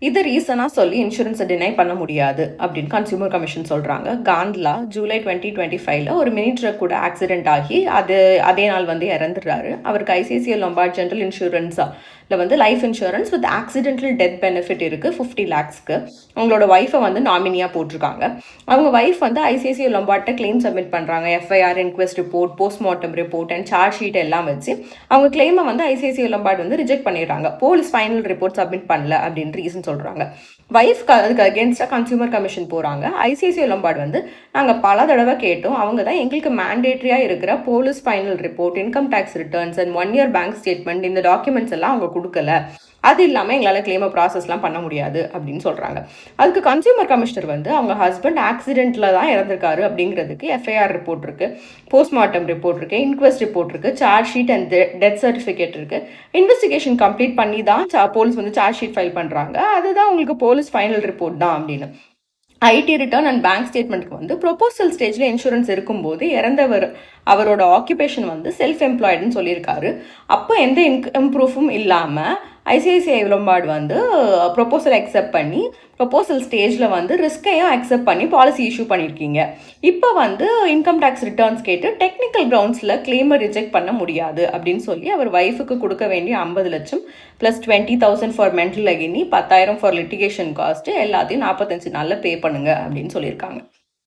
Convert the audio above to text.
இதை ரீசனாக சொல்லி இன்சூரன்ஸை டினை பண்ண முடியாது அப்படின்னு கன்சியூமர் கமிஷன் சொல்கிறாங்க. காந்த்லா ஜூலை 2025 ஒரு மினி ட்ரக் கூட ஆக்சிடென்ட் ஆகி அதே நாள் இறந்துடுறாரு. அவருக்கு ஐசிஐசிஐ லொம்பார்ட் ஜென்ரல் இன்சூரன்ஸில் life insurance with accidental death benefit இருக்குது 50 lakhsக்கு. அவங்களோட ஒய்ஃபை நாமினியாக போட்டிருக்காங்க. அவங்க ஒய்ஃப் ஐசிஐசிஐ லொம்பார்ட்டை கிளைம் சப்மிட் பண்ணுறாங்க. FIR, inquest report, postmortem report and charge sheet எல்லாம் வச்சு அவங்க கிளைமை ஐசிஐசிஐ லொம்பார்ட் ரிஜெக்ட் பண்ணிடுறாங்க. போலீஸ் ஃபைனல் ரிப்போர்ட் சப்மிட் பண்ணல அப்படின்னு ரீசன் சொல்கிறாங்க. வைஃப்க்கு அதுக்கு அகேன்ஸ்டாக கன்சியூமர் கமிஷன் போகிறாங்க. ஐசிஐசிஐ லொம்பார்ட் நாங்கள் பல தடவை கேட்டோம், அவங்க தான் எங்களுக்கு மேண்டேட்ரியாக இருக்கிற police final report, income tax returns and 1 year bank statement, இந்த டாக்குமெண்ட்ஸ் எல்லாம் அவங்க கொடுக்கல. அது இல்லாமல் எங்களால் கிளைமை ப்ராசஸ்லாம் பண்ண முடியாது அப்படின்னு சொல்கிறாங்க. அதுக்கு கன்சியூமர் கமிஷனர் அவங்க ஹஸ்பண்ட் ஆக்சிடென்ட்டில் தான் இறந்துருக்காரு அப்படிங்கிறதுக்கு எஃப்ஐஆர் ரிப்போர்ட் இருக்குது, போஸ்ட்மார்ட்டம் ரிப்போர்ட் இருக்குது, இன்குவெஸ்ட் ரிப்போர்ட் இருக்குது, charge sheet and death certificate இருக்குது. இன்வெஸ்டிகேஷன் கம்ப்ளீட் பண்ணி தான் போலீஸ் சார்ஜ் ஷீட் ஃபைல் பண்ணுறாங்க. அதுதான் உங்களுக்கு போலீஸ் ஃபைனல் ரிப்போர்ட் தான் அப்படின்னு. ஐடி ரிட்டர்ன் அண்ட் பேங்க் ஸ்டேட்மெண்ட்டுக்கு ப்ரொபோசல் ஸ்டேஜில் இன்சூரன்ஸ் இருக்கும்போது இறந்தவர் அவரோட ஆக்குபேஷன் செல்ஃப் எம்ப்ளாய்டுன்னு சொல்லியிருக்காரு. அப்போ எந்த இன்கம் ப்ரூஃபும் இல்லாமல் ஐசிஐசிஐ லொம்பார்ட் ப்ரொபோசல் அக்செப்ட் பண்ணி ப்ரொபோசல் ஸ்டேஜில் ரிஸ்கையும் அக்செப்ட் பண்ணி பாலிசி இஷ்யூ பண்ணியிருக்கீங்க. இப்போ இன்கம் டேக்ஸ் ரிட்டர்ன்ஸ் கேட்டு டெக்னிக்கல் கிரவுண்ட்ஸில் கிளைமை ரிஜெக்ட் பண்ண முடியாது அப்படின்னு சொல்லி அவர் ஒய்ஃபுக்கு கொடுக்க வேண்டிய 50 லட்சம் plus 20,000 for mental agony, 10,000 for litigation cost எல்லாத்தையும் 45 நாளில் பே பண்ணுங்க அப்படின்னு சொல்லியிருக்காங்க.